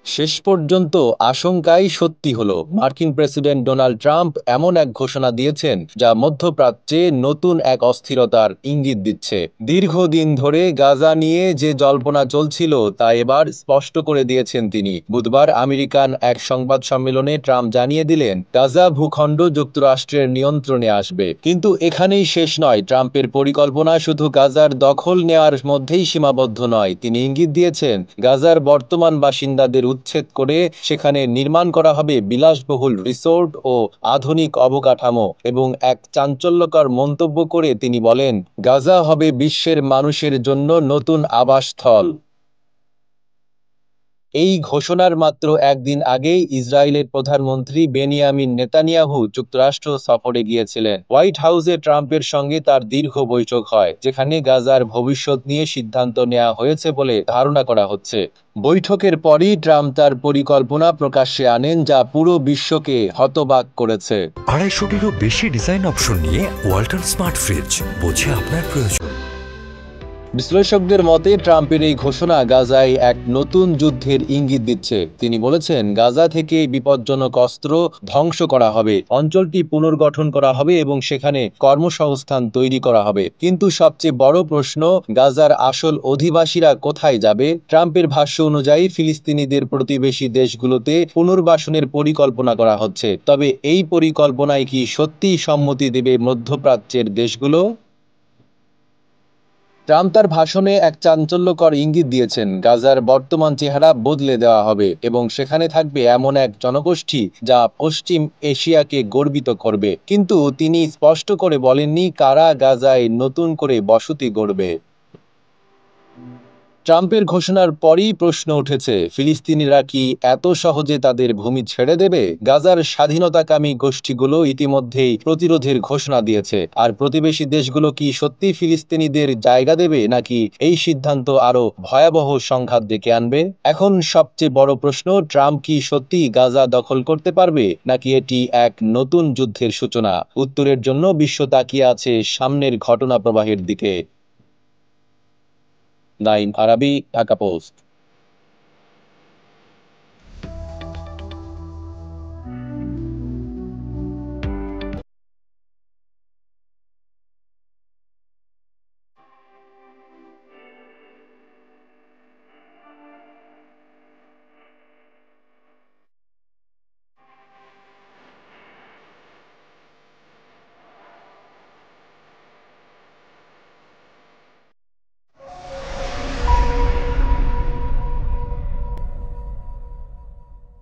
শেষ পর্যন্ত আশঙ্কাই সত্যি হলো। মার্কিন প্রেসিডেন্ট ডোনাল্ড ট্রাম্প এমন এক ঘোষণা দিয়েছেন যা মধ্যপ্রাচ্যে নতুন এক অস্থিরতার ইঙ্গিত দিচ্ছে। দীর্ঘদিন ধরে গাজা নিয়ে যে জল্পনা চলছিল তা এবার স্পষ্ট করে দিয়েছেন তিনি। বুধবার আমেরিকান এক সংবাদ সম্মেলনে ট্রাম্প জানিয়ে দিলেন, গাজা ভূখণ্ড যুক্তরাষ্ট্রের নিয়ন্ত্রণে আসবে। কিন্তু এখানেই শেষ নয়। ট্রাম্পের পরিকল্পনা শুধু গাজার দখল নেওয়ার মধ্যেই সীমাবদ্ধ নয়। তিনি ইঙ্গিত দিয়েছেন, গাজার বর্তমান বাসিন্দাদের উচ্ছেদ করে সেখানে নির্মাণ করা হবে বিলাসবহুল রিসোর্ট ও আধুনিক অবকাঠামো। এবং এক চাঞ্চল্যকর মন্তব্য করে তিনি বলেন, গাজা হবে বিশ্বের মানুষের জন্য নতুন আবাসস্থল। এই ঘোষণার মাত্র একদিন আগেই ইসরায়েলের প্রধানমন্ত্রী বেনিয়ামিন নেতানিয়াহু যুক্তরাষ্ট্র সফরে গিয়েছিলেন। হোয়াইট হাউসে ট্রাম্পের সঙ্গে তার দীর্ঘ বৈঠক হয়, যেখানে গাজার ভবিষ্যৎ নিয়ে সিদ্ধান্ত নেওয়া হয়েছে বলে ধারণা করা হচ্ছে। বৈঠকের পরই ট্রাম্প তার পরিকল্পনা প্রকাশ্যে আনেন, যা পুরো বিশ্বকে হতবাক করেছে। 250-টিরও বেশি ডিজাইন অপশন নিয়ে ওয়ালটন স্মার্ট ফ্রিজ, বোঝে আপনার প্রয়োজন। বিশ্লেষকদের মতে ট্রাম্পের এই ঘোষণা গাজায় এক নতুন যুদ্ধের ইঙ্গিত দিচ্ছে। তিনি বলেছেন, গাজা থেকে বিপজ্জনক অস্ত্র ধ্বংস করা হবে, অঞ্চলটি পুনর্গঠন করা হবে এবং সেখানে কর্মসংস্থান তৈরি করা হবে। কিন্তু সবচেয়ে বড় প্রশ্ন, গাজার আসল অধিবাসীরা কোথায় যাবে? ট্রাম্পের ভাষ্য অনুযায়ী ফিলিস্তিনিদের প্রতিবেশী দেশগুলোতে পুনর্বাসনের পরিকল্পনা করা হচ্ছে। তবে এই পরিকল্পনায় কি সত্যিই সম্মতি দেবে মধ্যপ্রাচ্যের দেশগুলো? ট্রাম্প তার ভাষণে এক চাঞ্চল্যকর ইঙ্গিত দিয়েছেন, গাজার বর্তমান চেহারা বদলে দেওয়া হবে এবং সেখানে থাকবে এমন এক জনগোষ্ঠী যা পশ্চিম এশিয়াকে গর্বিত করবে। কিন্তু তিনি স্পষ্ট করে বলেননি কারা গাজায় নতুন করে বসতি গড়বে। ট্রাম্পের ঘোষণার পরই প্রশ্ন উঠেছে, ফিলিস্তিনিরা কি এত সহজে তাদের ভূমি ছেড়ে দেবে? গাজার স্বাধীনতাকামী গোষ্ঠীগুলো ইতিমধ্যেই প্রতিরোধের ঘোষণা দিয়েছে। আর প্রতিবেশী দেশগুলো কি সত্যি ফিলিস্তিনিদের জায়গা দেবে, নাকি এই সিদ্ধান্ত আরো ভয়াবহ সংঘাত ডেকে আনবে? এখন সবচেয়ে বড় প্রশ্ন, ট্রাম্প কি সত্যি গাজা দখল করতে পারবে, নাকি এটি এক নতুন যুদ্ধের সূচনা? উত্তরের জন্য বিশ্ব তাকিয়ে আছে সামনের ঘটনা প্রবাহের দিকে। নাইম আরাবি, ঢাকা পোস্ট।